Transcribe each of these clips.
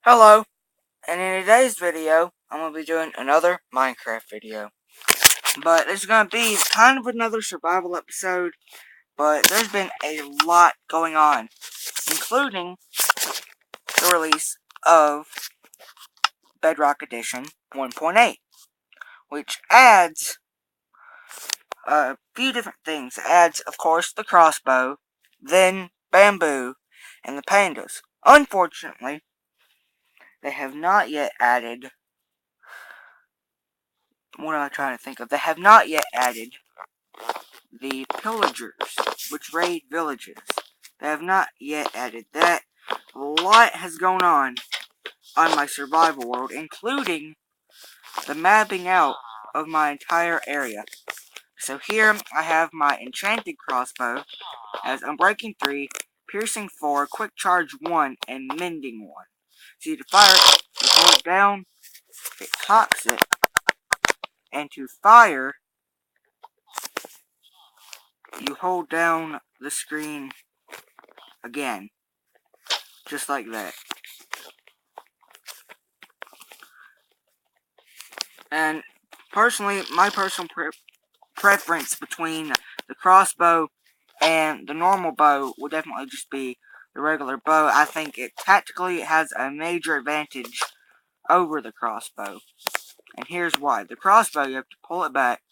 Hello, and in today's video, I'm going to be doing another Minecraft video. But it's going to be kind of another survival episode, but there's been a lot going on, including the release of Bedrock Edition 1.8, which adds a few different things. It adds, of course, the crossbow, then bamboo, and the pandas. Unfortunately, they have not yet added... What am I trying to think of? They have not yet added the pillagers, which raid villages. They have not yet added that. A lot has gone on my survival world, including the mapping out of my entire area. So here I have my enchanted crossbow as Unbreaking 3, Piercing 4, Quick Charge 1, and Mending 1. So to fire it, you hold down, it cocks it, and to fire, you hold down the screen again, just like that. And personally, my personal preference between the crossbow and the normal bow would definitely just be the regular bow. I think it tactically has a major advantage over the crossbow. And here's why. The crossbow, you have to pull it back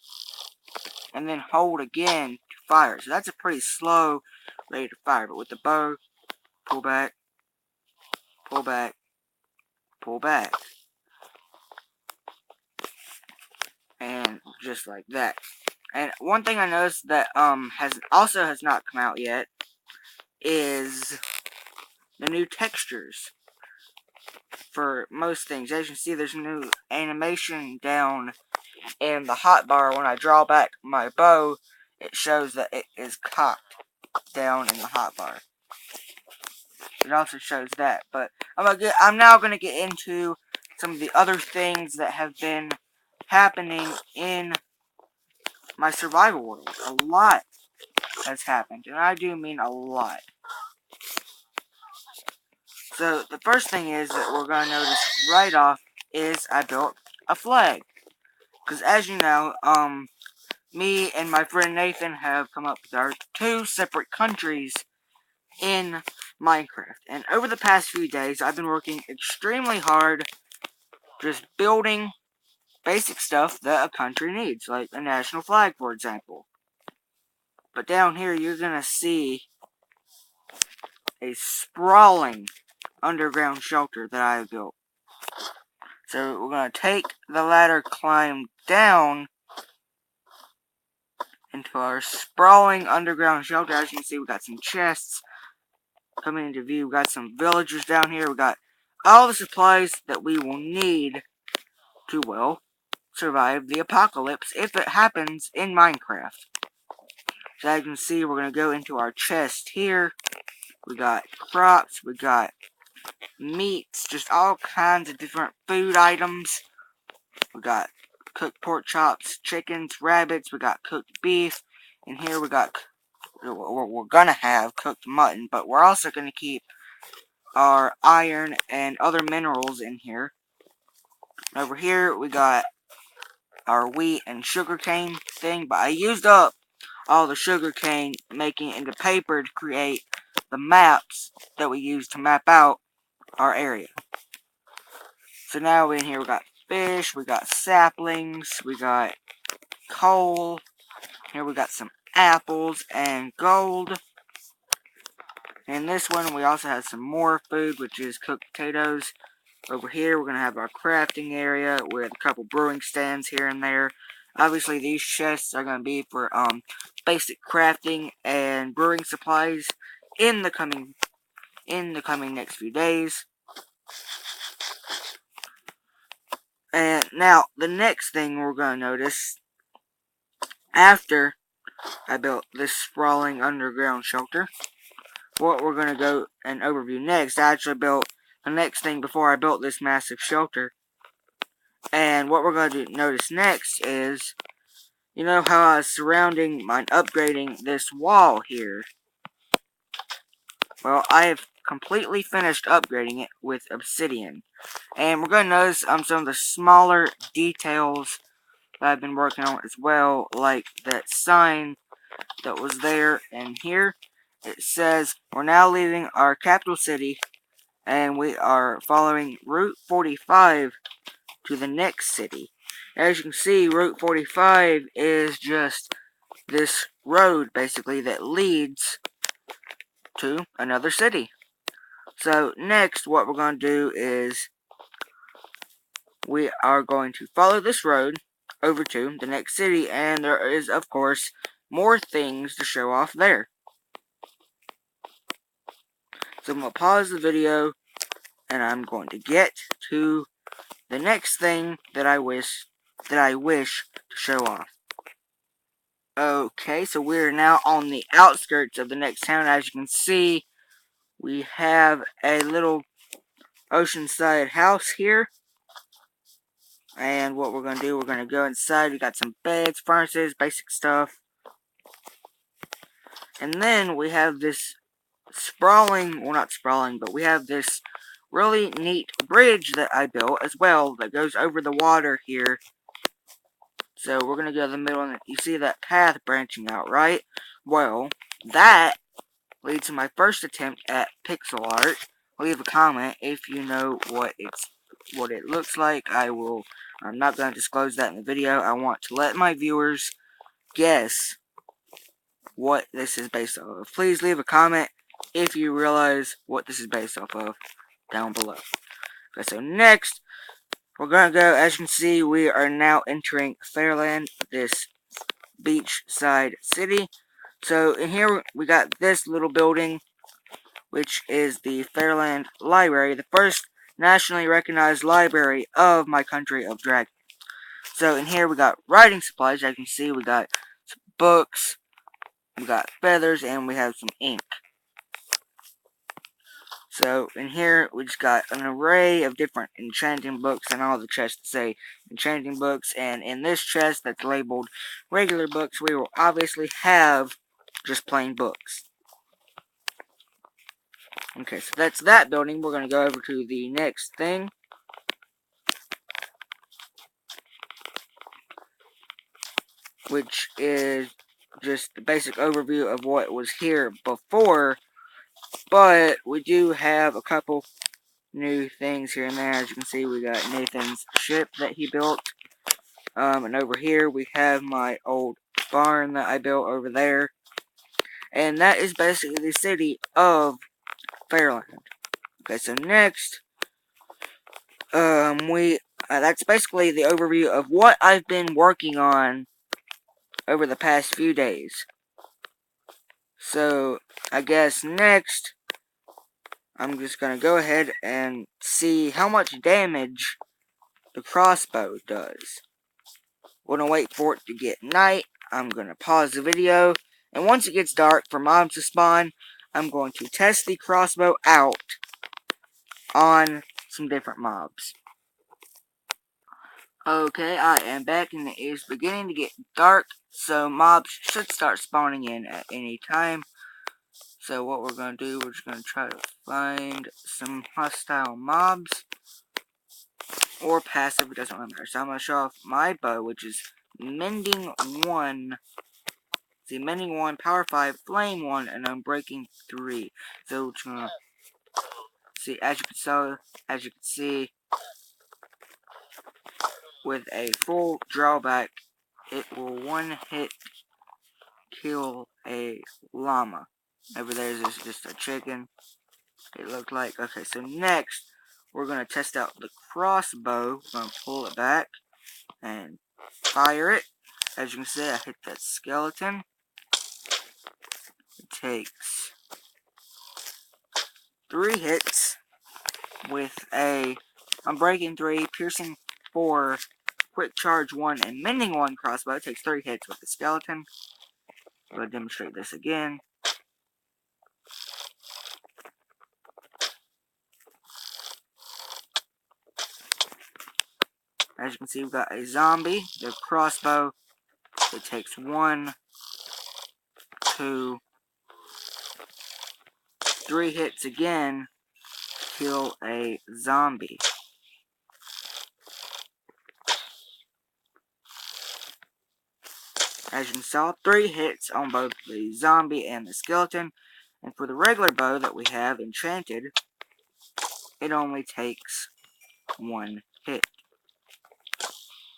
and then hold again to fire. So that's a pretty slow rate of fire. But with the bow, pull back, pull back, pull back. And just like that. And one thing I noticed that has not come out yet is the new textures for most things. As you can see, there's a new animation down in the hotbar. When I draw back my bow, it shows that it is cocked down in the hotbar. It also shows that. But I'm now gonna get into some of the other things that have been happening in my survival world. A lot has happened, and I do mean a lot. So the first thing is that we're going to notice right off is I built a flag. Because as you know, me and my friend Nathan have come up with our two separate countries in Minecraft. And over the past few days, I've been working extremely hard just building basic stuff that a country needs, like a national flag, for example. But down here, you're going to see a sprawling underground shelter that I have built. So we're going to take the ladder, climb down into our sprawling underground shelter. As you can see, we got some chests coming into view. We got some villagers down here. We got all the supplies that we will need to, well, survive the apocalypse if it happens in Minecraft. So as you can see, we're going to go into our chest here. We got crops, we got meats, just all kinds of different food items. We got cooked pork chops, chickens, rabbits, we got cooked beef, and here we're gonna have cooked mutton, but we're also gonna keep our iron and other minerals in here. Over here, we got our wheat and sugarcane thing, but I used up all the sugarcane, making it into paper to create the maps that we use to map out our area. So now in here we got fish, we got saplings, we got coal. Here we got some apples and gold. In this one we also have some more food, which is cooked potatoes. Over here we're going to have our crafting area with a couple brewing stands here and there. Obviously these chests are going to be for basic crafting and brewing supplies in the coming next few days. And now, the next thing we're going to notice, after I built this sprawling underground shelter, what we're going to go and overview next, I actually built the next thing before I built this massive shelter. And what we're going to notice next is, you know how I was surrounding upgrading this wall here? Well, I have completely finished upgrading it with obsidian. And we're going to notice some of the smaller details that I've been working on as well, like that sign that was there and here. It says we're now leaving our capital city and we are following Route 45 to the next city. As you can see, Route 45 is just this road basically that leads to another city. So next what we're going to do is we are going to follow this road over to the next city, and there is of course more things to show off there. So I'm going to pause the video and I'm going to get to the next thing that I wish to show off. Okay, so we're now on the outskirts of the next town. As you can see, we have a little oceanside house here. And what we're going to do, we're going to go inside. We got some beds, furnaces, basic stuff. And then we have this sprawling, well not sprawling, but we have this really neat bridge that I built as well that goes over the water here. So we're going to go to the middle, and you see that path branching out, right? Well, that leads to my first attempt at pixel art. Leave a comment if you know what it looks like. I'm not going to disclose that in the video. I want to let my viewers guess what this is based off of. Please leave a comment if you realize what this is based off of down below. Okay, so next, we're going to go, as you can see, we are now entering Fairland, this beachside city. So in here, we got this little building, which is the Fairland Library, the first nationally recognized library of my country of Dragon. So in here, we got writing supplies. As you can see, we got some books, we got feathers, and we have some ink. So, in here, we just got an array of different enchanting books, and all the chests say enchanting books, and in this chest that's labeled regular books, we will obviously have just plain books. Okay, so that's that building. We're going to go over to the next thing, which is just the basic overview of what was here before, but we do have a couple new things here and there. As you can see, we got Nathan's ship that he built. And over here, we have my old barn that I built over there. And that is basically the city of Fairland. Okay, so next, that's basically the overview of what I've been working on over the past few days. So, I guess next, I'm just going to go ahead and see how much damage the crossbow does. We're going to wait for it to get night. I'm going to pause the video. And once it gets dark for mobs to spawn, I'm going to test the crossbow out on some different mobs. Okay, I am back and it is beginning to get dark. So mobs should start spawning in at any time. So what we're going to do, we're just going to try to find some hostile mobs. Or passive, it doesn't really matter. So I'm going to show off my bow, which is Mending 1. See, Mending 1, Power 5, Flame 1, and Unbreaking 3. So it's going to see, as you can see, with a full drawback, it will one hit kill a llama. Over there is just a chicken. It looked like. Okay, so next, we're going to test out the crossbow. We're going to pull it back and fire it. As you can see, I hit that skeleton. It takes 3 hits with a Unbreaking 3, Piercing 4, Quick Charge 1, and Mending 1 crossbow. It takes 3 hits with the skeleton. I'm going to demonstrate this again. As you can see, we've got a zombie. The crossbow, it takes 1, 2, 3 hits again, kill a zombie. As you can see, 3 hits on both the zombie and the skeleton. And for the regular bow that we have enchanted, it only takes 1 hit.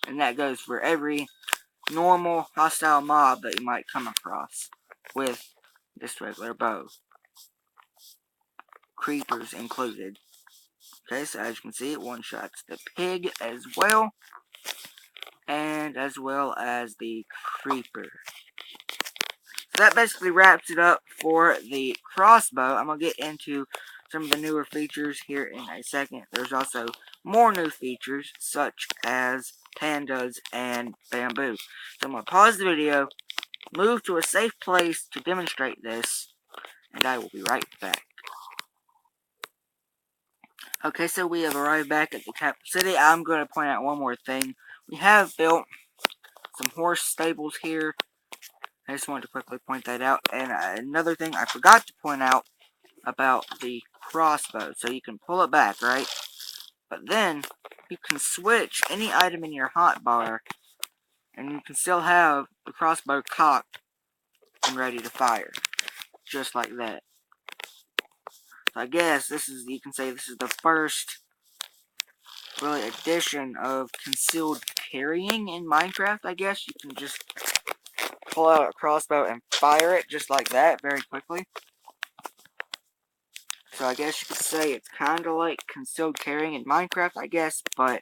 And that goes for every normal hostile mob that you might come across with this regular bow. Creepers included. Okay, so as you can see, it one-shots the pig as well. And as well as the creeper. So that basically wraps it up for the crossbow. I'm going to get into some of the newer features here in a second. There's also more new features, such as pandas and bamboo. So I'm going to pause the video, move to a safe place to demonstrate this, and I will be right back. Okay, so we have arrived back at the capital city. I'm going to point out one more thing. We have built some horse stables here. I just wanted to quickly point that out. And another thing I forgot to point out about the crossbow. So you can pull it back, right? But then you can switch any item in your hotbar, and you can still have the crossbow cocked and ready to fire. Just like that. So I guess this is, you can say this is the first really addition of concealed carrying in Minecraft, I guess. You can just pull out a crossbow and fire it just like that very quickly. So I guess you could say it's kind of like concealed carrying in Minecraft, I guess. But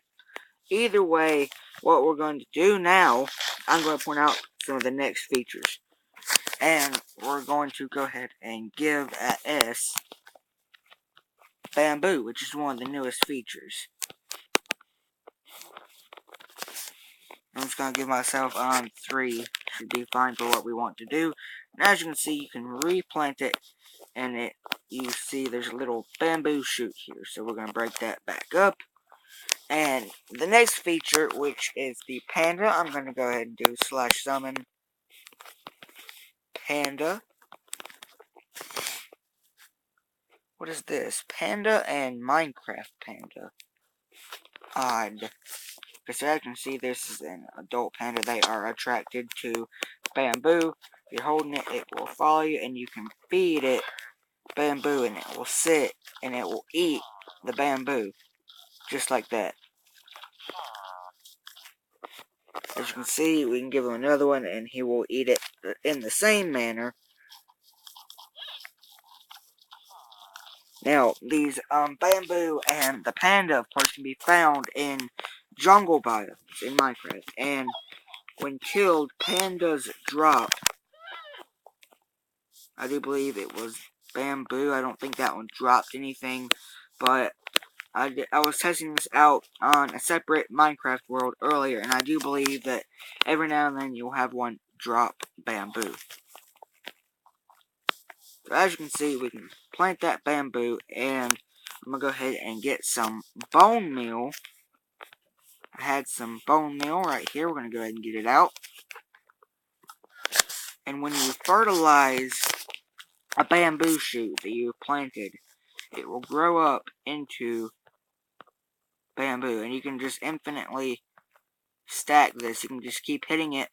either way, what we're going to do now, I'm going to point out some of the next features. And we're going to go ahead and give at S bamboo, which is one of the newest features. I'm just going to give myself 3. Should be fine for what we want to do. And as you can see, you can replant it. And you see there's a little bamboo shoot here. So we're going to break that back up. And the next feature, which is the panda, I'm going to go ahead and do /summon panda. What is this? Panda and Minecraft panda. Odd. Because as you can see, this is an adult panda. They are attracted to bamboo. If you're holding it, it will follow you, and you can feed it bamboo, and it will sit, and it will eat the bamboo. Just like that. As you can see, we can give him another one, and he will eat it in the same manner. Now, these bamboo and the panda, of course, can be found in jungle biomes in Minecraft. And when killed, pandas drop. I do believe it was bamboo. I don't think that one dropped anything. But I was testing this out on a separate Minecraft world earlier. And I do believe that every now and then you'll have one drop bamboo. So as you can see, we can plant that bamboo, and I'm going to go ahead and get some bone meal. I had some bone meal right here. We're going to go ahead and get it out. And when you fertilize a bamboo shoot that you planted, it will grow up into bamboo. And you can just infinitely stack this. You can just keep hitting it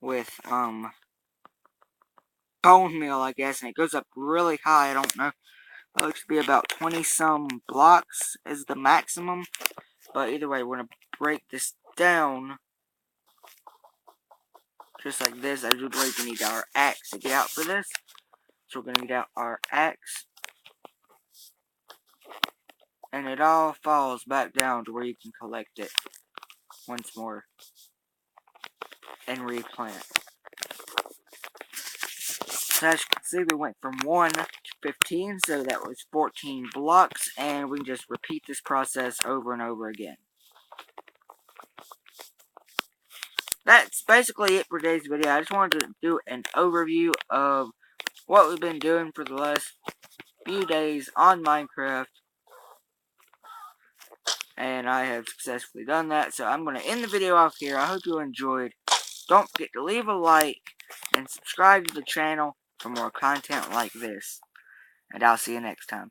with bone meal, I guess, and it goes up really high. I don't know. It looks to be about 20-some blocks is the maximum. But either way, we're going to break this down just like this. I do believe we need our axe to get out for this. So we're going to get out our axe. And it all falls back down to where you can collect it once more. And replant. So as you can see, we went from 1 to 15, so that was 14 blocks, and we can just repeat this process over and over again. That's basically it for today's video. I just wanted to do an overview of what we've been doing for the last few days on Minecraft. And I have successfully done that, so I'm going to end the video off here. I hope you enjoyed. Don't forget to leave a like and subscribe to the channel for more content like this. and I'll see you next time.